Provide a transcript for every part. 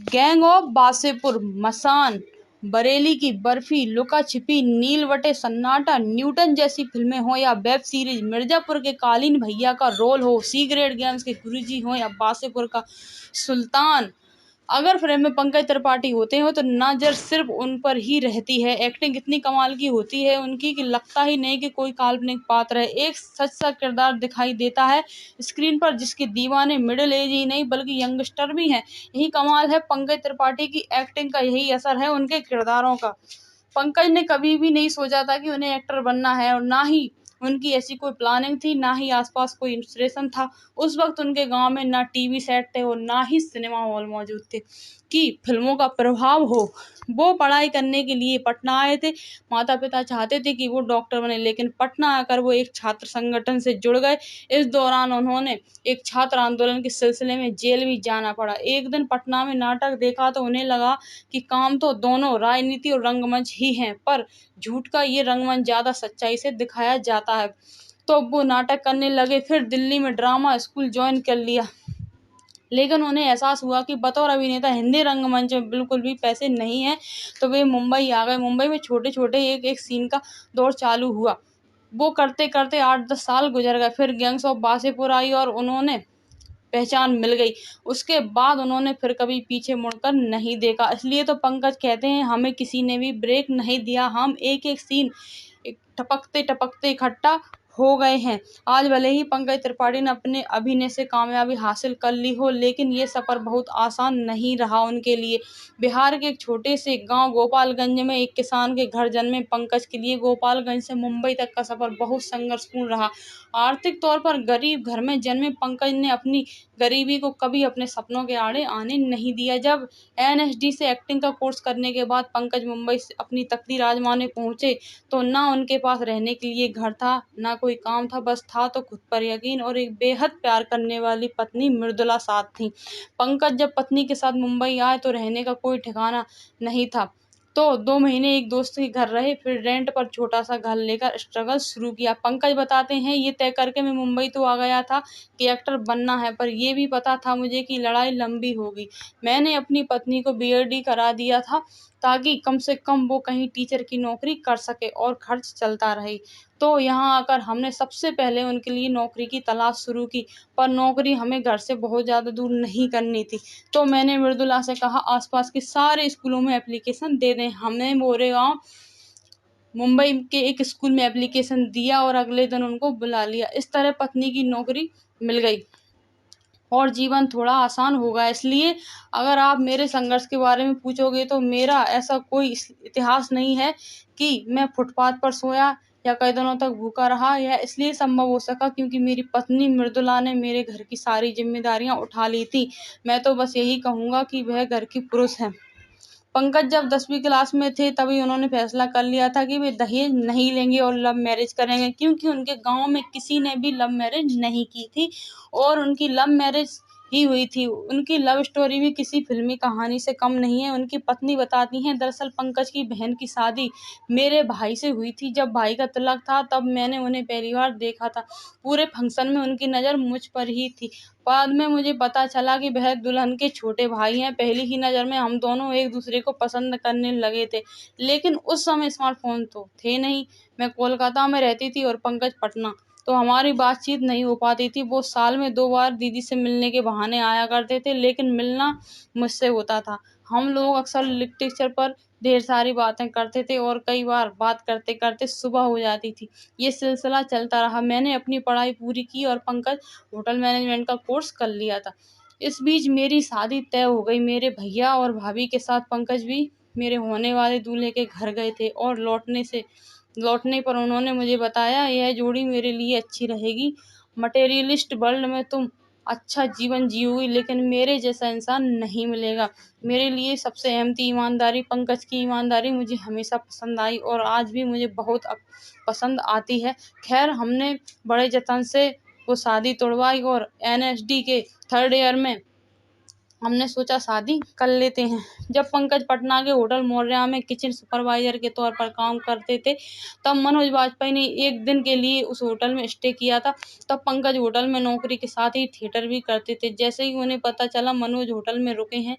Gang of Wasseypur, मसान, बरेली की बर्फी, लुका छिपी, नीलवटे सन्नाटा, न्यूटन जैसी फिल्में हों या वेब सीरीज, मिर्जापुर के कालीन भैया का रोल हो, सी ग्रेड गेम्स के गुरुजी हों या वासेपुर का सुल्तान, अगर फ्रेम में पंकज त्रिपाठी होते हो तो नजर सिर्फ उन पर ही रहती है। एक्टिंग इतनी कमाल की होती है उनकी कि लगता ही नहीं कि कोई काल्पनिक पात्र है, एक सच सा किरदार दिखाई देता है स्क्रीन पर जिसके दीवाने मिडिल एज ही नहीं बल्कि यंगस्टर भी हैं। यही कमाल है पंकज त्रिपाठी की एक्टिंग का, यही असर है उनके किरदारों का। पंकज ने कभी भी नहीं सोचा था कि उन्हें एक्टर बनना है और ना ही उनकी ऐसी कोई प्लानिंग थी, ना ही आसपास कोई इंस्पिरेशन था। उस वक्त उनके गांव में ना टीवी सेट थे और ना ही सिनेमा हॉल मौजूद थे कि फिल्मों का प्रभाव हो। वो पढ़ाई करने के लिए पटना आए थे। माता पिता चाहते थे कि वो डॉक्टर बने, लेकिन पटना आकर वो एक छात्र संगठन से जुड़ गए। इस दौरान उन्होंने एक छात्र आंदोलन के सिलसिले में जेल भी जाना पड़ा। एक दिन पटना में नाटक देखा तो उन्हें लगा कि काम तो दोनों राजनीति और रंगमंच ही हैं, पर झूठ का ये रंगमंच ज्यादा सच्चाई से दिखाया जाता है। तो वो नाटक करने लगे। फिर दिल्ली में ड्रामा स्कूल ज्वाइन कर लिया, लेकिन उन्हें एहसास हुआ कि बतौर अभिनेता हिंदी रंगमंच में बिल्कुल भी पैसे नहीं हैं। तो वे मुंबई आ गए। मुंबई में छोटे छोटे एक एक सीन का दौर चालू हुआ। वो करते करते 8-10 साल गुजर गए। फिर गैंग्स ऑफ वासेपुर आई और उन्होंने पहचान मिल गई। उसके बाद उन्होंने फिर कभी पीछे मुड़कर नहीं देखा। इसलिए तो पंकज कहते हैं हमें किसी ने भी ब्रेक नहीं दिया, हम एक एक सीन टपकते टपकते इकट्ठा हो गए हैं। आज भले ही पंकज त्रिपाठी ने अपने अभिनय से कामयाबी हासिल कर ली हो, लेकिन ये सफर बहुत आसान नहीं रहा उनके लिए। बिहार के एक छोटे से गांव गोपालगंज में एक किसान के घर जन्मे पंकज के लिए गोपालगंज से मुंबई तक का सफर बहुत संघर्षपूर्ण रहा। आर्थिक तौर पर गरीब घर में जन्मे पंकज ने अपनी गरीबी को कभी अपने सपनों के आड़े आने नहीं दिया। जब एनएसडी से एक्टिंग का कोर्स करने के बाद पंकज मुंबई से अपनी तकदीर आजमाने पहुंचे तो ना उनके पास रहने के लिए घर था, ना कोई काम था, बस था तो खुद पर यकीन और एक बेहद प्यार करने वाली पत्नी मृदुला साथ थी। पंकज जब पत्नी के साथ मुंबई आए तो रहने का कोई ठिकाना नहीं था, तो 2 महीने एक दोस्त के घर रहे, फिर रेंट पर छोटा सा घर लेकर स्ट्रगल शुरू किया। पंकज बताते हैं ये तय करके मैं मुंबई तो आ गया था कि एक्टर बनना है, पर ये भी पता था मुझे कि लड़ाई लंबी होगी। मैंने अपनी पत्नी को बीएडी करा दिया था ताकि कम से कम वो कहीं टीचर की नौकरी कर सके और खर्च चलता रहे। तो यहाँ आकर हमने सबसे पहले उनके लिए नौकरी की तलाश शुरू की, पर नौकरी हमें घर से बहुत ज़्यादा दूर नहीं करनी थी। तो मैंने मृदुला से कहा आसपास के सारे स्कूलों में एप्लीकेशन दे दें। हमने मोरेगांव मुंबई के एक स्कूल में एप्लीकेशन दिया और अगले दिन उनको बुला लिया। इस तरह पत्नी की नौकरी मिल गई और जीवन थोड़ा आसान होगा। इसलिए अगर आप मेरे संघर्ष के बारे में पूछोगे तो मेरा ऐसा कोई इतिहास नहीं है कि मैं फुटपाथ पर सोया या कई दिनों तक भूखा रहा। यह इसलिए संभव हो सका क्योंकि मेरी पत्नी मृदुला ने मेरे घर की सारी जिम्मेदारियां उठा ली थी। मैं तो बस यही कहूँगा कि वह घर की पुरुष है। पंकज जब 10वीं क्लास में थे तभी उन्होंने फैसला कर लिया था कि वे दहेज नहीं लेंगे और लव मैरिज करेंगे, क्योंकि उनके गांव में किसी ने भी लव मैरिज नहीं की थी और उनकी लव मैरिज ही हुई थी। उनकी लव स्टोरी भी किसी फिल्मी कहानी से कम नहीं है। उनकी पत्नी बताती हैं दरअसल पंकज की बहन की शादी मेरे भाई से हुई थी। जब भाई का तिलक था तब मैंने उन्हें पहली बार देखा था। पूरे फंक्शन में उनकी नज़र मुझ पर ही थी। बाद में मुझे पता चला कि वह दुल्हन के छोटे भाई हैं। पहली ही नज़र में हम दोनों एक दूसरे को पसंद करने लगे थे, लेकिन उस समय स्मार्टफोन तो थे नहीं। मैं कोलकाता में रहती थी और पंकज पटना, तो हमारी बातचीत नहीं हो पाती थी। वो साल में 2 बार दीदी से मिलने के बहाने आया करते थे, लेकिन मिलना मुझसे होता था। हम लोग अक्सर लिटरेचर पर ढेर सारी बातें करते थे और कई बार बात करते करते सुबह हो जाती थी। ये सिलसिला चलता रहा। मैंने अपनी पढ़ाई पूरी की और पंकज होटल मैनेजमेंट का कोर्स कर लिया था। इस बीच मेरी शादी तय हो गई। मेरे भैया और भाभी के साथ पंकज भी मेरे होने वाले दूल्हे के घर गए थे और लौटने पर उन्होंने मुझे बताया यह जोड़ी मेरे लिए अच्छी रहेगी। मटेरियलिस्ट वर्ल्ड में तुम अच्छा जीवन जियोगी, लेकिन मेरे जैसा इंसान नहीं मिलेगा। मेरे लिए सबसे अहम थी ईमानदारी। पंकज की ईमानदारी मुझे हमेशा पसंद आई और आज भी मुझे बहुत पसंद आती है। खैर हमने बड़े जतन से वो शादी तोड़वाई और एनएसडी के 3rd ईयर में हमने सोचा शादी कर लेते हैं। जब पंकज पटना के होटल मौर्या में किचन सुपरवाइजर के तौर पर काम करते थे तब मनोज वाजपेयी ने एक दिन के लिए उस होटल में स्टे किया था। तब पंकज होटल में नौकरी के साथ ही थिएटर भी करते थे। जैसे ही उन्हें पता चला मनोज होटल में रुके हैं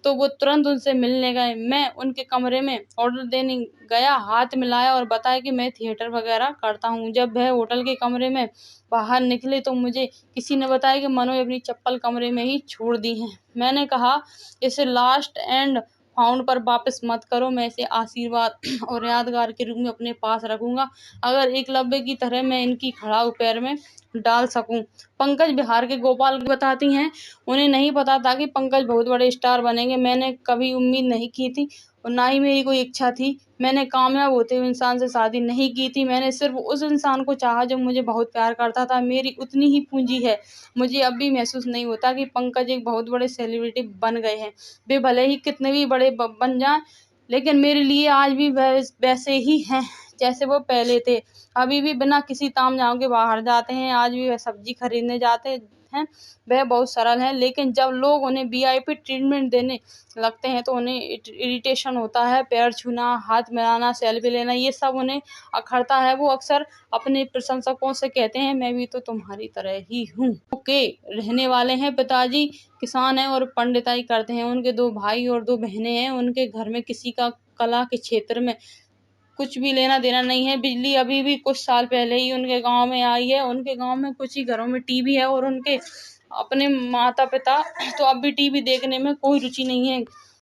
तो वो तुरंत उनसे मिलने गए। मैं उनके कमरे में ऑर्डर देने गया, हाथ मिलाया और बताया कि मैं थिएटर वगैरह करता हूँ। जब वह होटल के कमरे में बाहर निकले तो मुझे किसी ने बताया कि मनोज अपनी चप्पल कमरे में ही छोड़ दी है। मैंने कहा, इसे लास्ट एंड फाउंड पर वापस मत करो, मैं इसे आशीर्वाद और यादगार के रूप में अपने पास रखूंगा, अगर एकलव्य की तरह मैं इनकी खड़ाऊ पैर में डाल सकूं। पंकज बिहार के गोपाल बताती हैं, उन्हें नहीं पता था कि पंकज बहुत बड़े स्टार बनेंगे। मैंने कभी उम्मीद नहीं की थी और ना ही मेरी कोई इच्छा थी। मैंने कामयाब होते हुए इंसान से शादी नहीं की थी। मैंने सिर्फ उस इंसान को चाहा जो मुझे बहुत प्यार करता था। मेरी उतनी ही पूंजी है। मुझे अब भी महसूस नहीं होता कि पंकज एक बहुत बड़े सेलिब्रिटी बन गए हैं। वे भले ही कितने भी बड़े बन जाएं, लेकिन मेरे लिए आज भी वैसे ही हैं जैसे वो पहले थे। अभी भी बिना किसी तामझाम के बाहर जाते हैं। आज भी वह सब्जी खरीदने जाते हैं। वह बहुत सरल है, लेकिन जब लोग उन्हें वीआईपी ट्रीटमेंट देने लगते हैं तो उन्हें इरिटेशन होता है। पैर छूना, हाथ मिलाना, सेल्फी लेना, ये सब उन्हें अखरता है। वो अक्सर अपने प्रशंसकों से कहते हैं, मैं भी तो तुम्हारी तरह ही हूँ। के रहने वाले हैं। पिताजी किसान हैं और पंडिताई करते हैं। उनके 2 भाई और 2 बहनें हैं। उनके घर में किसी का कला के क्षेत्र में कुछ भी लेना देना नहीं है। बिजली अभी भी कुछ साल पहले ही उनके गांव में आई है। उनके गांव में कुछ ही घरों में टीवी है और उनके अपने माता पिता तो अब भी टीवी देखने में कोई रुचि नहीं है।